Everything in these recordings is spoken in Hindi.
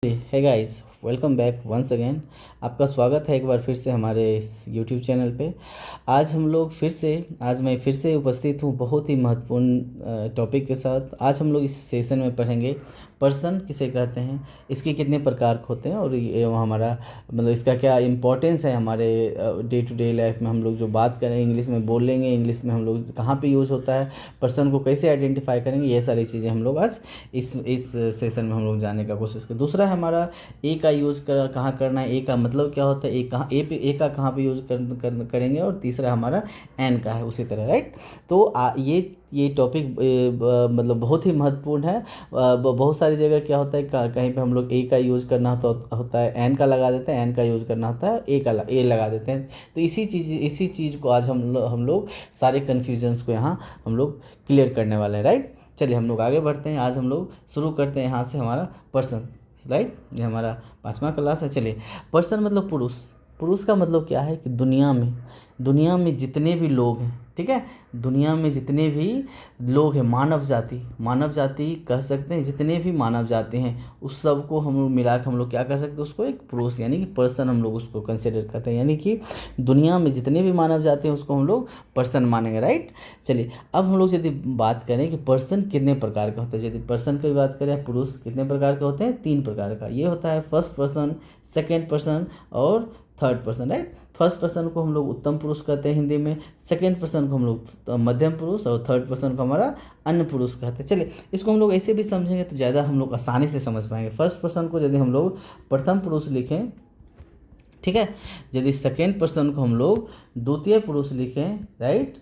है guys, welcome back once again. आपका स्वागत है एक बार फिर से हमारे इस यूट्यूब चैनल पे। आज मैं फिर से उपस्थित हूँ बहुत ही महत्वपूर्ण टॉपिक के साथ। आज हम लोग इस सेशन में पढ़ेंगे पर्सन किसे कहते हैं, इसके कितने प्रकार होते हैं और ये हमारा मतलब इसका क्या इम्पोर्टेंस है हमारे डे टू डे लाइफ में। हम लोग जो बात करें इंग्लिश में बोल लेंगे, इंग्लिश में हम लोग कहाँ पे यूज़ होता है, पर्सन को कैसे आइडेंटिफाई करेंगे, ये सारी चीज़ें हम लोग आज इस सेशन में हम लोग जानने का कोशिश करें। दूसरा है हमारा ए का यूज़ कहाँ करना है, ए का मतलब क्या होता है, ए का कहाँ पे यूज़ करेंगे, और तीसरा हमारा एन का है उसी तरह, राइट। तो ये टॉपिक मतलब बहुत ही महत्वपूर्ण है। बहुत सारी जगह क्या होता है, कहीं पे हम लोग ए का यूज़ करना होता है एन का लगा देते हैं, एन का यूज़ करना होता है ए लगा देते हैं। तो इसी चीज़ को आज हम लोग सारे कन्फ्यूजन्स को यहाँ हम लोग क्लियर करने वाले हैं, राइट। चलिए हम लोग आगे बढ़ते हैं। आज हम लोग शुरू करते हैं यहाँ से हमारा पर्सन, राइट। ये हमारा 5वां क्लास है। चलिए, पर्सन मतलब पुरुष। पुरुष का मतलब क्या है कि दुनिया में जितने भी लोग हैं, ठीक है, दुनिया में जितने भी लोग हैं, मानव जाति कह सकते हैं, जितने भी मानव जाति हैं उस सब को हम लोग मिला के हम लोग क्या कह सकते हैं, उसको एक पुरुष यानी कि पर्सन हम लोग उसको कंसिडर करते हैं। यानी कि दुनिया में जितने भी मानव जाति हैं उसको हम लोग पर्सन मानेंगे, राइट। चलिए, अब हम लोग यदि बात करें कि पर्सन कितने प्रकार के होते हैं, यदि पर्सन की बात करें, पुरुष कितने प्रकार के होते हैं, 3 प्रकार का। ये होता है फर्स्ट पर्सन, सेकेंड पर्सन और third person, right. First person को हम लोग उत्तम पुरुष कहते हैं हिंदी में, सेकेंड पर्सन को हम लोग मध्यम पुरुष और थर्ड पर्सन को हमारा अन्य पुरुष कहते हैं। चलिए, इसको हम लोग ऐसे भी समझेंगे तो ज़्यादा हम लोग आसानी से समझ पाएंगे। फर्स्ट पर्सन को यदि हम लोग प्रथम पुरुष लिखें, ठीक है, यदि सेकेंड पर्सन को हम लोग द्वितीय पुरुष लिखें, राइट,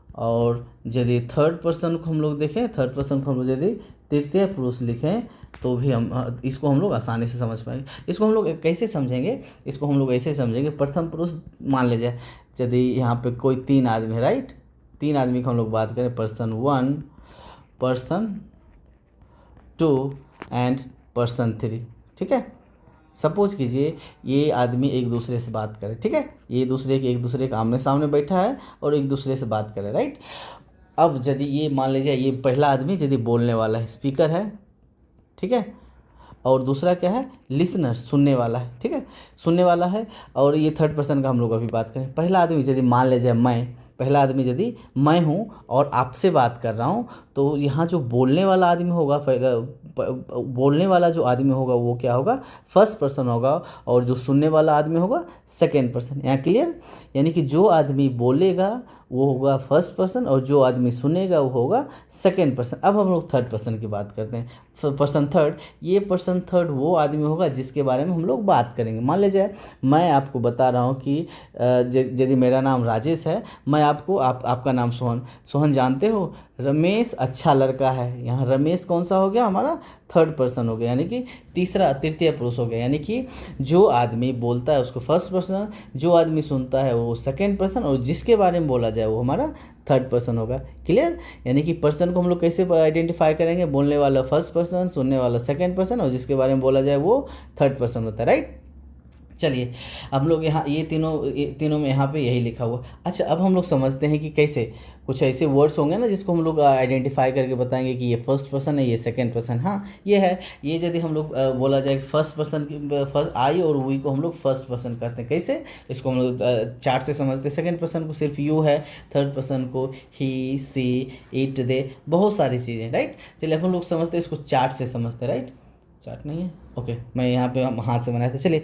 और यदि थर्ड पर्सन को हम लोग देखें, थर्ड पर्सन को हम लोग यदि तृतीय पुरुष लिखें तो भी हम इसको हम लोग आसानी से समझ पाएंगे। इसको हम लोग कैसे समझेंगे, इसको हम लोग ऐसे समझेंगे, प्रथम पुरुष मान लीजिए यदि यहाँ पे कोई 3 आदमी है, राइट, 3 आदमी की हम लोग बात करें, पर्सन 1, पर्सन 2 एंड पर्सन 3, ठीक है। सपोज कीजिए ये आदमी एक दूसरे से बात करे, ठीक है, ये एक दूसरे के आमने सामने बैठा है और एक दूसरे से बात करे, राइट। अब यदि ये मान लीजिए ये पहला आदमी यदि बोलने वाला है, स्पीकर है, ठीक है, और दूसरा क्या है, लिसनर, सुनने वाला है, ठीक है, सुनने वाला है। और ये थर्ड पर्सन का हम लोग अभी बात करें। पहला आदमी यदि मान लीजिए पहला आदमी यदि मैं हूँ और आपसे बात कर रहा हूँ, तो यहाँ जो बोलने वाला आदमी होगा, बोलने वाला जो आदमी होगा वो क्या होगा, फर्स्ट पर्सन होगा, और जो सुनने वाला आदमी होगा सेकेंड पर्सन। यहाँ क्लियर, यानी कि जो आदमी बोलेगा वो होगा फर्स्ट पर्सन और जो आदमी सुनेगा वो होगा सेकेंड पर्सन। अब हम लोग थर्ड पर्सन की बात करते हैं, पर्सन थर्ड। ये पर्सन थर्ड वो आदमी होगा जिसके बारे में हम लोग बात करेंगे। मान लीजिए मैं आपको बता रहा हूँ कि यदि मेरा नाम राजेश है, मैं आपका नाम सोहन जानते हो, रमेश अच्छा लड़का है। यहाँ रमेश कौन सा हो गया, हमारा थर्ड पर्सन हो गया, यानी कि तृतीय पुरुष हो गया। यानी कि जो आदमी बोलता है उसको फर्स्ट पर्सन, जो आदमी सुनता है वो सेकेंड पर्सन, और जिसके बारे में बोला जाए वो हमारा थर्ड पर्सन होगा। क्लियर, यानी कि पर्सन को हम लोग कैसे आइडेंटिफाई करेंगे, बोलने वाला फर्स्ट पर्सन, सुनने वाला सेकेंड पर्सन, और जिसके बारे में बोला जाए वो थर्ड पर्सन होता है, राइट। चलिए, हम लोग यहाँ ये तीनों में यहाँ पे यही लिखा हुआ। अच्छा, अब हम लोग समझते हैं कि कैसे कुछ ऐसे वर्ड्स होंगे ना जिसको हम लोग आइडेंटिफाई करके बताएंगे कि ये फर्स्ट पर्सन है, ये सेकंड पर्सन, हाँ ये है। ये यदि हम लोग बोला जाए कि फर्स्ट पर्सन की फर्स्ट आई और वी को हम लोग फर्स्ट पर्सन कहते हैं। कैसे, इसको हम लोग चार्ट से समझते हैं। सेकेंड पर्सन को सिर्फ यू है, थर्ड पर्सन को ही, सी, इट, दे, बहुत सारी चीज़ें, राइट। चलिए, अब हम लोग समझते हैं, इसको चार्ट से समझते हैं, राइट। चार्ट नहीं है, ओके, मैं यहाँ पे हाथ से बनाया था। चलिए,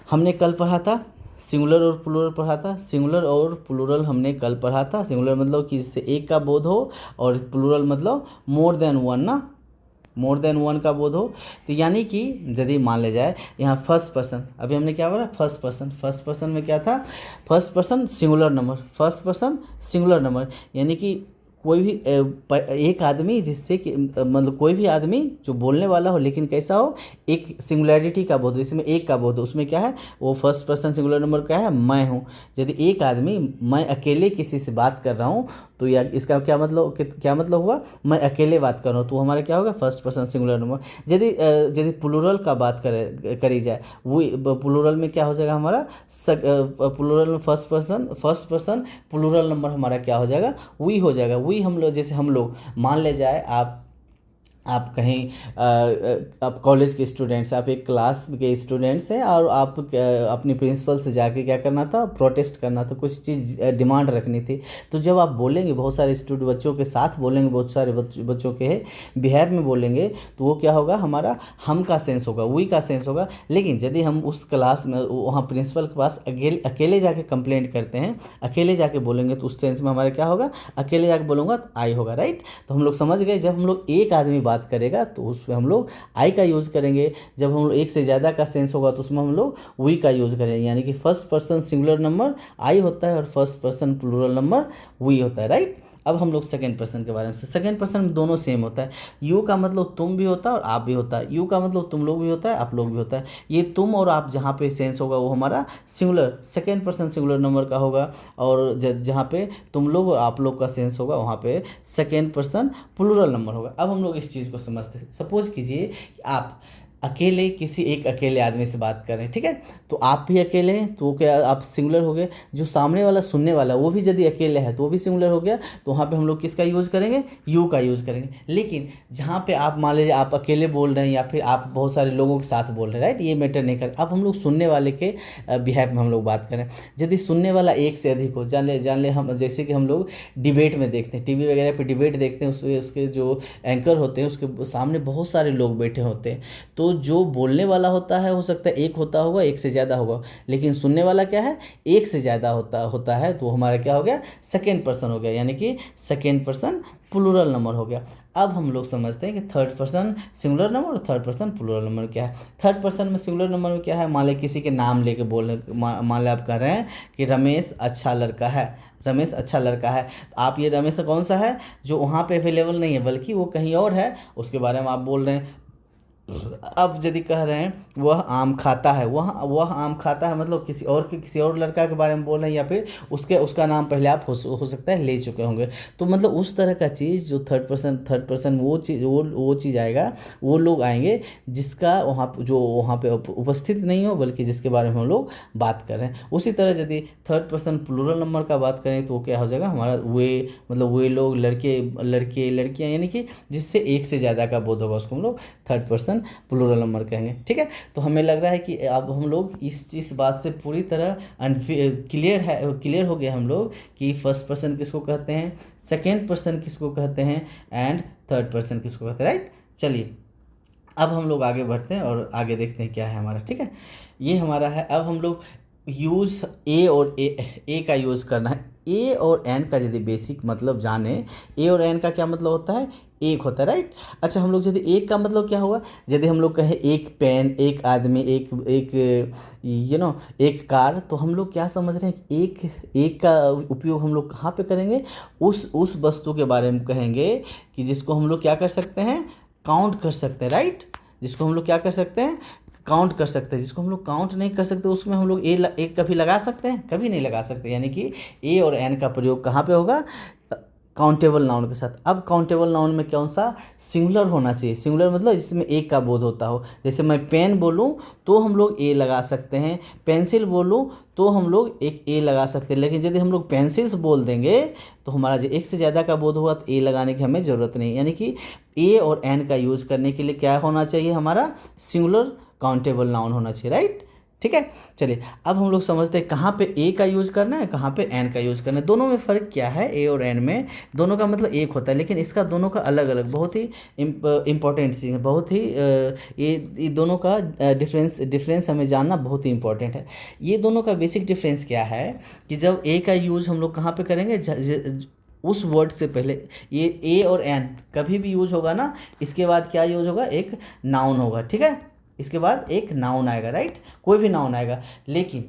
हमने कल पढ़ा था सिंगुलर और प्लूरल पढ़ा था। सिंगुलर और प्लूरल हमने कल पढ़ा था। सिंगुलर मतलब कि इससे एक का बोध हो, और प्लूरल मतलब मोर देन वन ना, मोर देन वन का बोध हो। तो यानी कि यदि मान ले जाए यहाँ फर्स्ट पर्सन, अभी हमने क्या बोला, फर्स्ट पर्सन में क्या था, first person singular number, first person singular number, यानी कि कोई भी एक आदमी जिससे कि मतलब कोई भी आदमी जो बोलने वाला हो लेकिन कैसा हो, एक सिंगुलैरिटी का बोध हो, इसमें एक का बोध हो, उसमें क्या है, वो फर्स्ट पर्सन सिंगुलर नंबर क्या है, मैं हूँ। यदि एक आदमी, मैं अकेले किसी से बात कर रहा हूँ, तो यार इसका क्या मतलब हुआ, मैं अकेले बात कर रहा हूँ, तो हमारा क्या होगा, फर्स्ट पर्सन सिंगुलर नंबर। यदि प्लूरल का बात करी जाए, वो प्लूरल में क्या हो जाएगा हमारा, प्लूरल में फर्स्ट पर्सन प्लूरल नंबर हमारा क्या हो जाएगा, वी हो जाएगा। वी हम लोग, जैसे हम लोग मान ले जाए आप कहीं आप कॉलेज के स्टूडेंट्स, आप एक क्लास के स्टूडेंट्स हैं और आप अपनी प्रिंसिपल से जाके क्या करना था, प्रोटेस्ट करना था, कुछ चीज़ डिमांड रखनी थी। तो जब आप बोलेंगे, बहुत सारे स्टूडेंट बच्चों के साथ बोलेंगे, बहुत सारे बच्चों के बिहेव में बोलेंगे, तो वो क्या होगा, हमारा हम का सेंस होगा, वी का सेंस होगा। लेकिन यदि हम उस क्लास में वहाँ प्रिंसिपल के पास अकेले जाके कंप्लेंट करते हैं, अकेले जाके बोलेंगे, तो उस सेंस में हमारा क्या होगा, अकेले जाके बोलूँगा तो आई होगा, राइट। तो हम लोग समझ गए, जब हम लोग एक आदमी बात करेगा तो उसमें हम लोग आई का यूज़ करेंगे। जब हम लोग एक से ज़्यादा का सेंस होगा तो उसमें हम लोग वी का यूज़ करेंगे। यानी कि first person singular number I होता है और first person plural number we होता है, राइट। अब हम लोग सेकंड पर्सन के बारे में, सेकंड पर्सन में दोनों सेम होता है। यू का मतलब तुम भी होता है और आप भी होता है, यू का मतलब तुम लोग भी होता है, आप लोग भी होता है। ये तुम और आप जहाँ पे सेंस होगा वो हमारा singular second person singular number का होगा, और जहाँ पे तुम लोग और आप लोग का सेंस होगा वहाँ पे सेकंड पर्सन प्लूरल नंबर होगा। अब हम लोग इस चीज़ को समझते हैं। सपोज कीजिए कि आप अकेले किसी एक अकेले आदमी से बात कर रहे हैं, ठीक है, तो आप भी अकेले हैं तो क्या आप सिंगुलर हो गए। जो सामने वाला सुनने वाला वो भी यदि अकेले है तो वो भी सिंगुलर हो गया। तो वहाँ पे हम लोग किसका यूज़ करेंगे, यू का यूज़ करेंगे। लेकिन जहाँ पे आप मान लीजिए आप अकेले बोल रहे हैं या फिर आप बहुत सारे लोगों के साथ बोल रहे हैं, राइट, ये मैटर नहीं कर। अब हम लोग सुनने वाले के बिहेव में हम लोग बात करें, यदि सुनने वाला एक से अधिक हो, जान ले हम जैसे कि हम लोग डिबेट में देखते हैं, टीवी वगैरह पे डिबेट देखते हैं, उसके जो एंकर होते हैं उसके सामने बहुत सारे लोग बैठे होते हैं। तो जो बोलने वाला होता है हो सकता है एक होता होगा, एक से ज़्यादा होगा, लेकिन सुनने वाला क्या है, एक से ज़्यादा होता है। तो हमारा क्या हो गया, सेकेंड पर्सन हो गया, यानी कि सेकेंड पर्सन प्लूरल नंबर हो गया। अब हम लोग समझते हैं कि थर्ड पर्सन सिंगुलर नंबर और थर्ड पर्सन प्लूरल नंबर क्या है। थर्ड पर्सन में सिंगुलर नंबर में क्या है, मान लें किसी के नाम लेके बोल, मान लें आप कह रहे हैं कि रमेश अच्छा लड़का है, रमेश अच्छा लड़का है। तो आप ये रमेश कौन सा है, जो वहाँ पे अवेलेबल नहीं है बल्कि वो कहीं और है, उसके बारे में आप बोल रहे हैं। अब यदि कह रहे हैं वह आम खाता है, वह आम खाता है, मतलब किसी और लड़का के बारे में बोल रहे हैं, या फिर उसका नाम पहले आप हो सकता है ले चुके होंगे। तो मतलब उस तरह का चीज़ जो थर्ड पर्सन वो चीज़ आएगा, वो लोग आएंगे जिसका वहाँ पे उपस्थित नहीं हो, बल्कि जिसके बारे में हम लोग बात कर रहे हैं। उसी तरह यदि थर्ड पर्सन प्लूरल नंबर का बात करें तो क्या हो जाएगा, हमारा वे लोग, लड़के लड़कियाँ, यानी कि जिससे एक से ज़्यादा का बोध होगा उसको हम लोग थर्ड पर्सन प्लूरल नंबर कहेंगे, ठीक है। तो हमें लग रहा है कि अब हम लोग इस बात से पूरी तरह क्लियर हो गया हम लोग कि फर्स्ट पर्सन किसको कहते हैं, सेकेंड पर्सन किसको कहते हैं, एंड थर्ड पर्सन किसको कहते हैं, राइट। चलिए अब हम लोग आगे बढ़ते हैं और आगे देखते हैं क्या है हमारा, ठीक है। ये हमारा है। अब हम लोग यूज़ ए का यूज़ करना है। ए और एन का यदि बेसिक मतलब जाने, ए और एन का क्या मतलब होता है, एक होता है, राइट। अच्छा, हम लोग यदि एक का मतलब क्या होगा, यदि हम लोग कहें एक पेन, एक आदमी, एक कार, तो हम लोग क्या समझ रहे हैं, एक का उपयोग हम लोग कहाँ पे करेंगे, उस वस्तु के बारे में कहेंगे कि जिसको हम लोग क्या कर सकते हैं, काउंट कर सकते हैं, राइट। जिसको हम लोग क्या कर सकते हैं, काउंट कर सकते हैं। जिसको हम लोग काउंट नहीं कर सकते उसमें हम लोग एक कभी लगा सकते हैं, कभी नहीं लगा सकते। यानी कि ए और एन का प्रयोग कहाँ पे होगा, काउंटेबल नाउन के साथ। अब काउंटेबल नाउन में कौन सा, सिंगुलर होना चाहिए। सिंगुलर मतलब जिसमें एक का बोध होता हो। जैसे मैं पेन बोलूँ तो हम लोग ए लगा सकते हैं, पेंसिल बोलूँ तो हम लोग एक ए लगा सकते हैं। लेकिन यदि हम लोग पेंसिल्स बोल देंगे तो हमारा जो एक से ज़्यादा का बोध हुआ तो ए लगाने की हमें ज़रूरत नहीं। यानी कि ए और एन का यूज़ करने के लिए क्या होना चाहिए, हमारा सिंगुलर काउंटेबल नाउन होना चाहिए, राइट, ठीक है। चलिए अब हम लोग समझते हैं कहाँ पे ए का यूज़ करना है, कहाँ पे एन का यूज़ करना है। दोनों में फ़र्क क्या है, ए और एन में दोनों का मतलब एक होता है, लेकिन इसका दोनों का अलग अलग बहुत ही इम्पॉर्टेंट चीज़ है, बहुत ही ये दोनों का डिफरेंस हमें जानना बहुत ही इंपॉर्टेंट है। ये दोनों का बेसिक डिफरेंस क्या है कि जब ए का यूज़ हम लोग कहाँ पर करेंगे, उस वर्ड से पहले ये ए और एन कभी भी यूज होगा ना, इसके बाद क्या यूज होगा, एक नाउन होगा, ठीक है। इसके बाद एक नाउन आएगा, राइट, कोई भी नाउन आएगा। लेकिन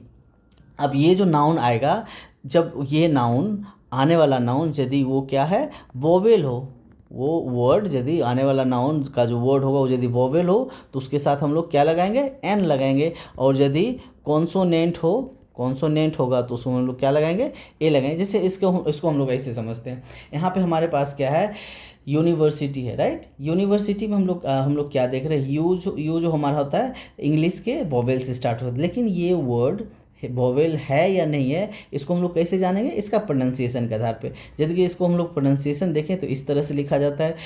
अब ये जो नाउन आएगा, जब ये नाउन आने वाला नाउन यदि वो क्या है, वोवेल हो, वो वर्ड यदि आने वाला नाउन का जो वर्ड होगा वो यदि वोवेल हो तो उसके साथ हम लोग क्या लगाएंगे, एन लगाएंगे। और यदि कॉन्सोनेंट होगा तो उसमें हम लोग क्या लगाएंगे, ए लगाएंगे। जैसे इसको हम लोग ऐसे समझते हैं। यहाँ पे हमारे पास क्या है, यूनिवर्सिटी है, राइट। यूनिवर्सिटी में हम लोग क्या देख रहे हैं, यू जो हमारा होता है इंग्लिश के वोवेल से स्टार्ट होता है। लेकिन ये वर्ड वोवेल है या नहीं है, इसको हम लोग कैसे जानेंगे, इसका प्रोनाउंसिएशन के आधार पे। यदि कि इसको हम लोग प्रोनाउंसिएशन देखें तो इस तरह से लिखा जाता है,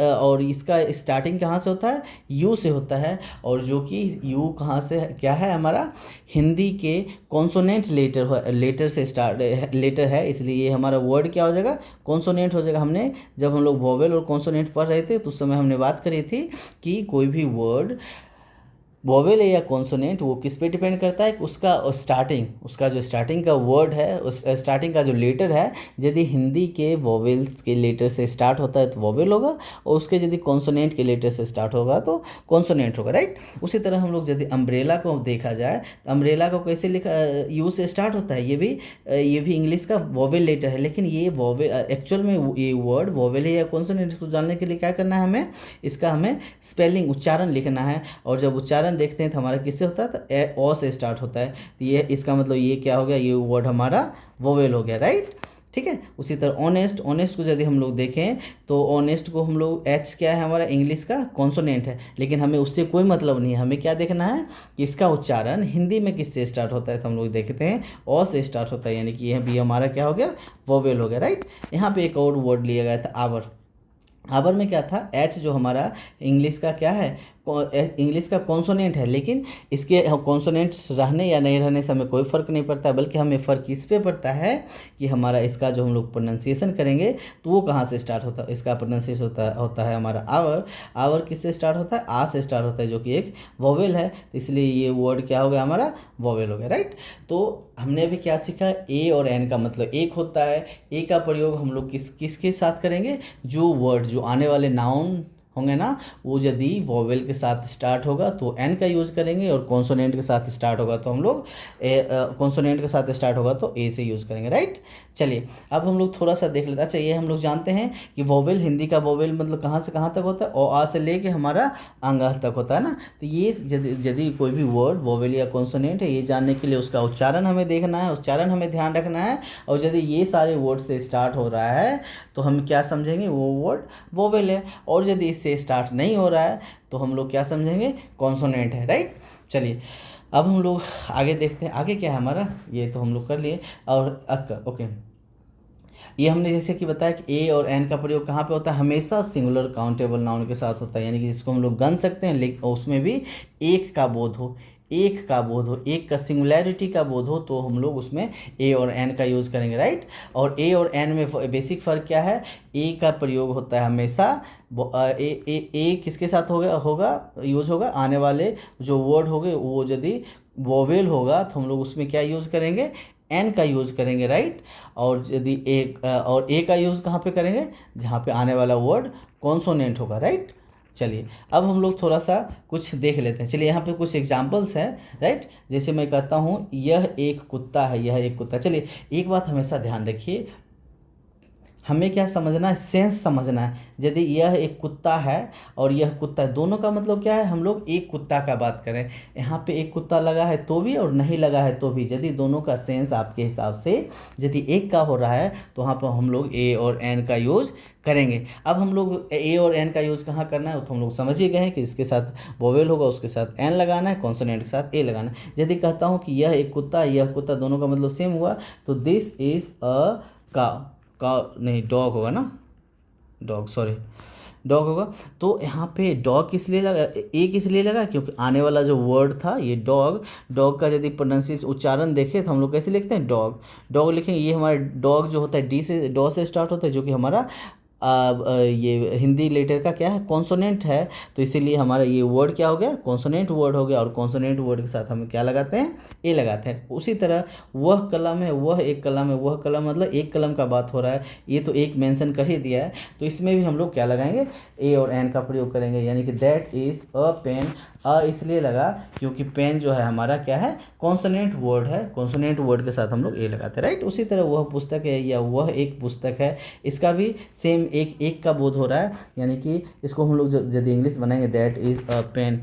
और इसका स्टार्टिंग कहाँ से होता है, यू से होता है। और जो कि यू कहाँ से क्या है, हमारा हिंदी के कॉन्सोनेंट लेटर से स्टार्ट लेटर है, इसलिए ये हमारा वर्ड क्या हो जाएगा, कॉन्सोनेंट हो जाएगा। हमने जब हम लोग वोवेल और कॉन्सोनेंट पढ़ रहे थे तो उस समय हमने बात करी थी कि कोई भी वर्ड वोवेल है या कॉन्सोनेंट, वो किस पे डिपेंड करता है, उसका उसका जो स्टार्टिंग का वर्ड है, उस स्टार्टिंग का जो लेटर है, यदि हिंदी के वोवेल्स के लेटर से स्टार्ट होता है तो वोवेल होगा, और उसके यदि कॉन्सोनेंट के लेटर से स्टार्ट होगा तो कॉन्सोनेंट होगा, राइट। उसी तरह हम लोग यदि अम्ब्रेला को देखा जाए तो अम्ब्रेला को कैसे लिखा, यू से स्टार्ट होता है, ये भी इंग्लिश का वोवेल लेटर है, लेकिन ये वोवेल एक्चुअल में ये वर्ड वोवेल है या कॉन्सोनेंट, इसको जानने के लिए क्या करना है हमें, इसका हमें स्पेलिंग उच्चारण लिखना है। और जब उच्चारण देखते हैं तो हमारा किससे होता है, तो ओ से स्टार्ट होता है, तो ये इसका मतलब ये क्या हो गया, ये वर्ड हमारा वोवेल हो गया, राइट। ठीक है। उसी तरह ऑनेस्ट को यदि हम लोग देखें तो ऑनेस्ट को हम लोग एच क्या है, हमारा इंग्लिश का कॉन्सोनेंट है, लेकिन हमें उससे कोई मतलब नहीं है, हमें क्या देखना है कि इसका उच्चारण हिंदी में किससे स्टार्ट होता है, तो हम लोग देखते हैं ओ से स्टार्ट होता है, यानी कि यह भी हमारा क्या हो गया, वोवेल हो गया, राइट। यहाँ पे एक और वर्ड लिया गया था आवर। आवर में क्या था, एच जो हमारा इंग्लिश का क्या है, इंग्लिश का कॉन्सोनेंट है, लेकिन इसके कॉन्सोनेंट्स रहने या नहीं रहने से हमें कोई फ़र्क नहीं पड़ता, बल्कि हमें फ़र्क इस पे पड़ता है कि हमारा इसका जो हम लोग प्रोनाउंसिएशन करेंगे तो वो कहाँ से स्टार्ट होता है, इसका प्रोनाउंसिएशन होता है हमारा आवर किससे स्टार्ट होता है, आ से स्टार्ट होता है, जो कि एक वोवेल है, तो इसलिए ये वर्ड क्या हो गया, हमारा वोवेल हो गया, राइट। तो हमने अभी क्या सीखा, ए और एन का मतलब एक होता है, ए का प्रयोग हम लोग किसके साथ करेंगे, जो वर्ड जो आने वाले नाउन होंगे ना, वो यदि वोवेल के साथ स्टार्ट होगा तो एन का यूज़ करेंगे, और कॉन्सोनेंट के साथ स्टार्ट होगा तो हम लोग कॉन्सोनेंट के साथ स्टार्ट होगा तो ए से यूज़ करेंगे, राइट। चलिए अब हम लोग थोड़ा सा देख लेते हैं। अच्छा, ये हम लोग जानते हैं कि वोवेल, हिंदी का वोवेल मतलब कहाँ से कहाँ तक होता है, ओ आ से लेके हमारा अंगह तक होता है ना। तो ये यदि कोई भी वर्ड वोवेल या कॉन्सोनेंट है, ये जानने के लिए उसका उच्चारण हमें देखना है, उच्चारण हमें ध्यान रखना है, और यदि ये सारे वर्ड से स्टार्ट हो रहा है तो हम क्या समझेंगे, वो वर्ड वोवेल है, और यदि इससे स्टार्ट नहीं हो रहा है तो हम लोग क्या समझेंगे, कॉन्सोनेंट है, राइट। चलिए अब हम लोग आगे देखते हैं, आगे क्या है हमारा, ये तो हम लोग कर लिए। और ओके, ये हमने जैसे कि बताया कि ए और एन का प्रयोग कहाँ पे होता है, हमेशा सिंगुलर काउंटेबल नाउन के साथ होता है, यानी कि जिसको हम लोग गन सकते हैं, लेकिन उसमें भी एक का बोध हो, एक का सिंगुलैरिटी का बोध हो, तो हम लोग उसमें ए और एन का यूज़ करेंगे, राइट। और ए और एन में बेसिक फ़र्क क्या है, ए का प्रयोग होता है हमेशा ए किसके साथ होगा यूज होगा, आने वाले जो वर्ड होंगे वो यदि वोवेल होगा तो हम लोग उसमें क्या यूज़ करेंगे, एन का यूज़ करेंगे, राइट। और यदि ए का यूज़ कहाँ पे करेंगे, जहाँ पे आने वाला वर्ड कॉन्सोनेंट होगा, राइट। चलिए अब हम लोग थोड़ा सा कुछ देख लेते हैं। चलिए यहाँ पे कुछ एग्जांपल्स हैं, राइट। जैसे मैं कहता हूँ यह एक कुत्ता है, यह एक कुत्ता। चलिए एक बात हमेशा ध्यान रखिए, हमें क्या समझना है, सेंस समझना है। यदि यह एक कुत्ता है और यह कुत्ता है, दोनों का मतलब क्या है, हम लोग एक कुत्ता का बात करें, यहाँ पे एक कुत्ता लगा है तो भी और नहीं लगा है तो भी, यदि दोनों का सेंस आपके हिसाब से यदि एक का हो रहा है तो वहाँ पर हम लोग ए और एन का यूज़ करेंगे। अब हम लोग ए और एन का यूज़ कहाँ करना है, तो हम लोग समझ ही गए हैं कि इसके साथ वोवेल होगा, उसके साथ एन लगाना है, कॉन्सोनेंट के साथ ए लगाना है। यदि कहता हूँ कि यह एक कुत्ता, यह कुत्ता, दोनों का मतलब सेम हुआ, तो दिस इज़ अ का नहीं, डॉग होगा ना, डॉग होगा। तो यहाँ पे डॉग किस लिए लगा, ए किस लिए लगा, क्योंकि आने वाला जो वर्ड था ये डॉग का यदि प्रोनाउंसिएशन उच्चारण देखें तो हम लोग कैसे लिखते हैं, डॉग लिखेंगे। ये हमारा डॉग जो होता है डॉ से स्टार्ट होता है, जो कि हमारा ये हिंदी लेटर का क्या है, कॉन्सोनेंट है, तो इसीलिए हमारा ये वर्ड क्या हो गया, कॉन्सोनेंट वर्ड हो गया, और कॉन्सोनेंट वर्ड के साथ हम क्या लगाते हैं, ए लगाते हैं। उसी तरह वह कलम है, वह एक कलम है, वह कलम मतलब एक कलम का बात हो रहा है, ये तो एक मेंशन कर ही दिया है, तो इसमें भी हम लोग क्या लगाएंगे, ए और एन का प्रयोग करेंगे, यानी कि दैट इज़ अ पेन। इसलिए लगा क्योंकि पेन जो है हमारा क्या है, कॉन्सोनेंट वर्ड है, कॉन्सोनेंट वर्ड के साथ हम लोग ए लगाते हैं, राइट। उसी तरह वह पुस्तक है या वह एक पुस्तक है, इसका भी सेम एक का बोध हो रहा है, यानी कि इसको हम लोग यदि इंग्लिश बनाएंगे, that is a pen,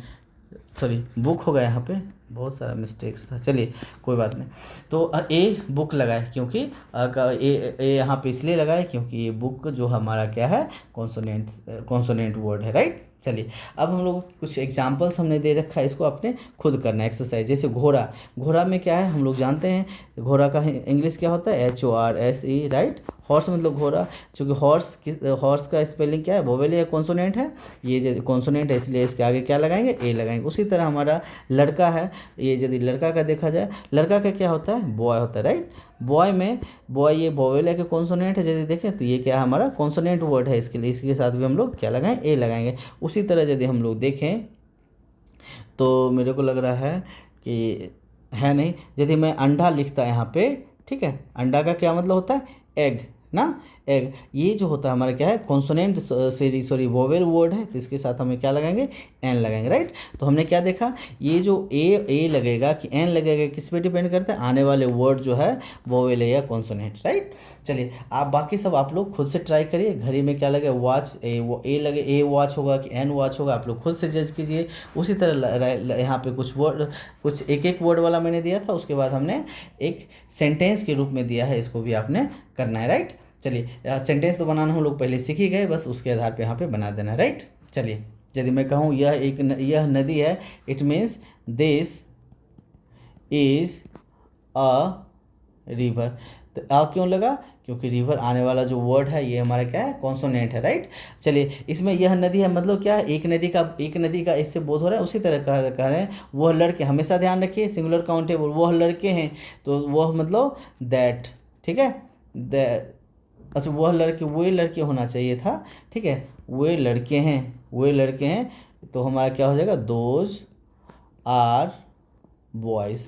sorry book होगा, यहाँ पे बहुत सारा मिस्टेक्स था, चलिए कोई बात नहीं। तो ए बुक लगाए, क्योंकि ए यहाँ पे इसलिए लगाए क्योंकि ये बुक जो हमारा क्या है, कॉन्सोनेंट वर्ड है, राइट। चलिए अब हम लोग कुछ एग्जांपल्स हमने दे रखा है, इसको आपने खुद करना है एक्सरसाइज। जैसे घोड़ा, घोड़ा में क्या है हम लोग जानते हैं, घोड़ा का इंग्लिश क्या होता है, HORSE, राइट। हॉर्स मतलब घोड़ा, चूँकि हॉर्स का स्पेलिंग क्या है, वोवेल या कॉन्सोनेंट है, ये जो कॉन्सोनेंट है इसलिए इसके आगे क्या लगाएंगे, ए लगाएंगे। उसी तरह हमारा लड़का है, ये यदि लड़का का देखा जाए, लड़का का क्या होता है, बॉय होता है, राइट। बॉय में बॉय ये वोवेल है कि कॉन्सोनेंट है, यदि देखें तो ये क्या है हमारा कॉन्सोनेंट वर्ड है, इसके लिए इसके साथ भी हम लोग क्या लगाएं, ए लगाएंगे। उसी तरह यदि हम लोग देखें तो मेरे को लग रहा है कि है नहीं, यदि मैं अंडा लिखता है यहाँ पे, ठीक है, अंडा का क्या मतलब होता है, एग ना, एग। ये जो होता है हमारा क्या है, कॉन्सोनेंट सॉरी वोवेल वर्ड है, तो इसके साथ हमें क्या लगाएंगे, एन लगाएंगे, राइट। तो हमने क्या देखा, ये जो ए लगेगा कि एन लगेगा, किस पे डिपेंड करता है, आने वाले वर्ड जो है वोवेल है या कॉन्सोनेंट, राइट। चलिए आप बाकी सब आप लोग खुद से ट्राई करिए। घड़ी में क्या लगे, वॉच, ए लगे, ए वॉच होगा कि एन वॉच होगा, आप लोग खुद से जज कीजिए। उसी तरह यहाँ पे कुछ वर्ड, कुछ एक वर्ड वाला मैंने दिया था, उसके बाद हमने एक सेंटेंस के रूप में दिया है, इसको भी आपने करना है, राइट। चलिए सेंटेंस तो बनाना हम लोग पहले सीख ही गए, बस उसके आधार पे यहाँ पे बना देना है, राइट। चलिए यदि मैं कहूँ यह नदी है, it means this is a river. तो क्यों लगा, क्योंकि रिवर आने वाला जो वर्ड है ये हमारा क्या है, कॉन्सोनेंट है, राइट। चलिए इसमें यह नदी है मतलब क्या है, एक नदी का इससे बोध हो रहा है। उसी तरह कह रहे हैं वह लड़के, हमेशा ध्यान रखिए सिंगुलर काउंटेबल, वह लड़के हैं, तो वह मतलब दैट, ठीक है, दैट, अच्छा वह लड़के, वे लड़के होना चाहिए था, ठीक है, वे लड़के हैं, तो हमारा क्या हो जाएगा, दोज आर बॉयज़,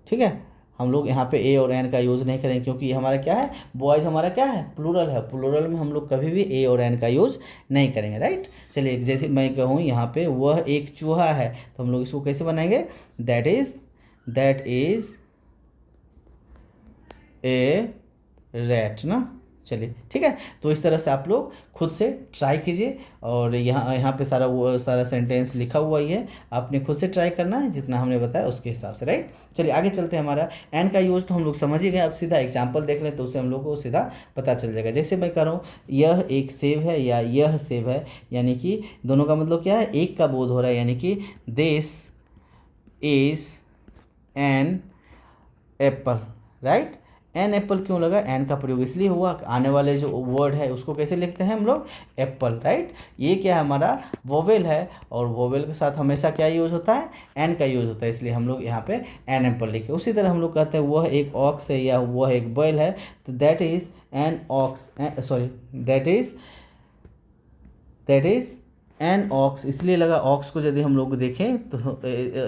ठीक है। हम लोग यहाँ पे ए और एन का यूज़ नहीं करेंगे, क्योंकि ये हमारा क्या है, बॉयज़ हमारा क्या है, प्लूरल है, प्लूरल में हम लोग कभी भी ए और एन का यूज़ नहीं करेंगे, राइट। चलिए जैसे मैं कहूँ यहाँ पे वह एक चूहा है, तो हम लोग इसको कैसे बनाएंगे, दैट इज़ ए रैट ना। चलिए ठीक है, तो इस तरह से आप लोग खुद से ट्राई कीजिए, और यहाँ पे सारा सेंटेंस लिखा हुआ ही है, आपने खुद से ट्राई करना है जितना हमने बताया उसके हिसाब से, राइट। चलिए आगे चलते हैं। हमारा एन का यूज़ तो हम लोग समझ ही गए, अब सीधा एग्जांपल देख लें तो उससे हम लोग को सीधा पता चल जाएगा। जैसे मैं कह रहा हूँ यह एक सेब है या यह सेब है, यानी कि दोनों का मतलब क्या है, एक का बोध हो रहा है, यानी कि this is an apple, right. An apple क्यों लगा, एन का प्रयोग इसलिए हुआ, आने वाले जो वर्ड है उसको कैसे लिखते हैं हम लोग, एप्पल, राइट। ये क्या है हमारा वोवेल है, और वोवेल के साथ हमेशा क्या यूज़ होता है, एन का यूज़ होता है, इसलिए हम लोग यहाँ पे एन एप्पल लिखे। उसी तरह हम लोग कहते हैं वह एक ऑक्स है या वह एक बैल है, तो that is an ox, sorry that is an ox, इसलिए लगा, ऑक्स को यदि हम लोग देखें तो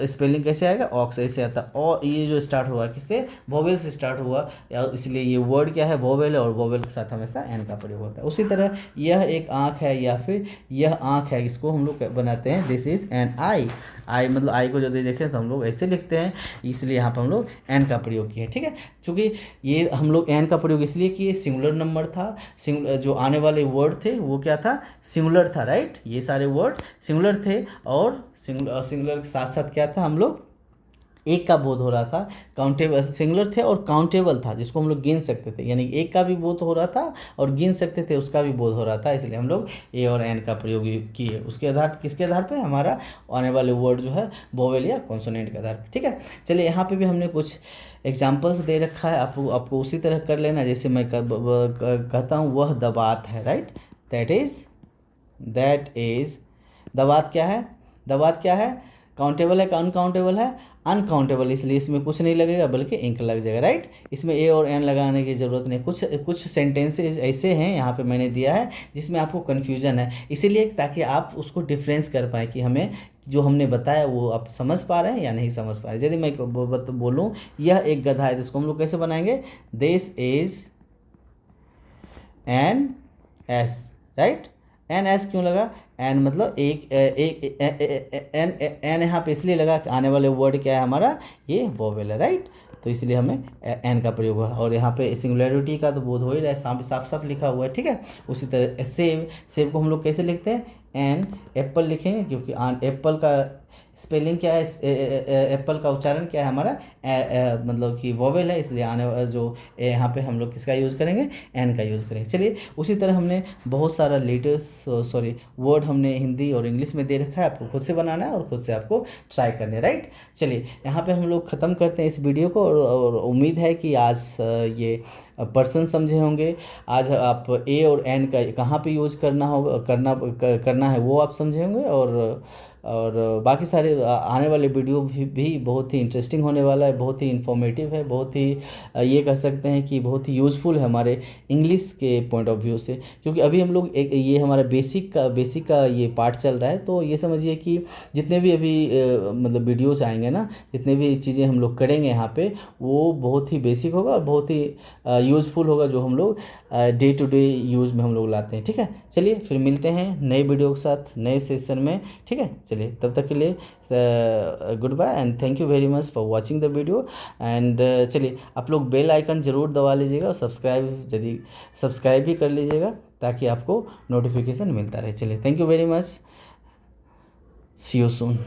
स्पेलिंग कैसे आएगा, ऑक्स ऐसे आता है, और ये जो स्टार्ट हुआ किससे, वोवेल से स्टार्ट हुआ, या इसलिए ये वर्ड क्या है, वोवेल है, और वोवेल के साथ हमेशा एन का प्रयोग होता है। उसी तरह यह एक आँख है या फिर यह आँख है, इसको हम लोग बनाते हैं दिस इज़ एन आई, आई मतलब आई को यदि देखें तो हम लोग ऐसे लिखते हैं, इसलिए यहाँ पर हम लोग एन का प्रयोग किए, ठीक है। चूँकि ये हम लोग एन का प्रयोग इसलिए किए, सिंगुलर नंबर था, जो आने वाले वर्ड थे वो क्या था, सिंगुलर था, राइट। ये सारे वर्ड सिंगुलर थे, और सिंगुलर के साथ साथ क्या था, हम लोग एक का बोध हो रहा था, काउंटेबल, सिंगुलर थे और काउंटेबल था, जिसको हम लोग गिन सकते थे, यानी एक का भी बोध हो रहा था और गिन सकते थे, उसका भी बोध हो रहा था, इसलिए हम लोग ए और एन का प्रयोग किए। उसके आधार, किसके आधार पे, हमारा आने वाले वर्ड जो है वोवेल या कॉन्सोनेंट के आधार पर, ठीक है। चलिए यहाँ पे भी हमने कुछ एग्जाम्पल्स दे रखा है, आपको उसी तरह कर लेना। जैसे मैं कहता हूँ वह दबात है, राइट, दैट इज़ दबात क्या है, काउंटेबल है कि अनकाउंटेबल है, अनकाउंटेबल, इसलिए इसमें कुछ नहीं लगेगा बल्कि इंक लग जाएगा, राइट। इसमें ए और एन लगाने की ज़रूरत नहीं। कुछ सेंटेंसेज ऐसे हैं यहाँ पे मैंने दिया है जिसमें आपको कन्फ्यूजन है, इसीलिए ताकि आप उसको डिफरेंस कर पाएँ कि हमें जो हमने बताया वो आप समझ पा रहे हैं या नहीं समझ पा रहे हैं। यदि मैं बोलूँ यह एक गधा है, तो इसको हम लोग कैसे बनाएंगे, this is N S, right. N S क्यों लगा, एन मतलब एन यहाँ पे इसलिए लगा कि आने वाले वर्ड क्या है हमारा, ये वोवेल है, राइट, तो इसलिए हमें एन का प्रयोग हुआ। और यहाँ पे सिंगुलैरिटी का तो बोध हो ही रहा है, साफ साफ लिखा हुआ है, ठीक है। उसी तरह सेब को हम लोग कैसे लिखते हैं, एन एप्पल लिखेंगे, क्योंकि एप्पल का स्पेलिंग क्या है, एप्पल का उच्चारण क्या है हमारा, मतलब कि वोवेल है, इसलिए आने जो यहाँ पे हम लोग किसका यूज़ करेंगे, एन का यूज़ करेंगे। चलिए उसी तरह हमने बहुत सारा लेटर्स सॉरी वर्ड हमने हिंदी और इंग्लिश में दे रखा है, आपको खुद से बनाना है और खुद से आपको ट्राई करना है, राइट। चलिए यहाँ पे हम लोग ख़त्म करते हैं इस वीडियो को, और उम्मीद है कि आज ये पर्सन समझे होंगे। आज आप ए और एन का कहाँ पे यूज़ करना होगा, करना है वो आप समझे होंगे। और बाकी सारे आने वाले वीडियो भी बहुत ही इंटरेस्टिंग होने वाला है, बहुत ही इन्फॉर्मेटिव है, बहुत ही ये कह सकते हैं कि बहुत ही यूज़फुल है हमारे इंग्लिश के पॉइंट ऑफ व्यू से। क्योंकि अभी हम लोग एक ये हमारा बेसिक का ये पार्ट चल रहा है, तो ये समझिए कि जितने भी अभी मतलब वीडियोस आएंगे ना, जितने भी चीज़ें हम लोग करेंगे यहाँ पे, वो बहुत ही बेसिक होगा और बहुत ही यूज़फुल होगा, जो हम लोग डे टू डे यूज़ में हम लोग लाते हैं, ठीक है। चलिए फिर मिलते हैं नए वीडियो के साथ नए सेशन में, ठीक है। चलिए तब तक के लिए good bye and thank you very much for watching the video. And चलिए आप लोग बेल आइकन ज़रूर दबा लीजिएगा और सब्सक्राइब भी कर लीजिएगा, ताकि आपको नोटिफिकेशन मिलता रहे। चलिए thank you very much, see you soon.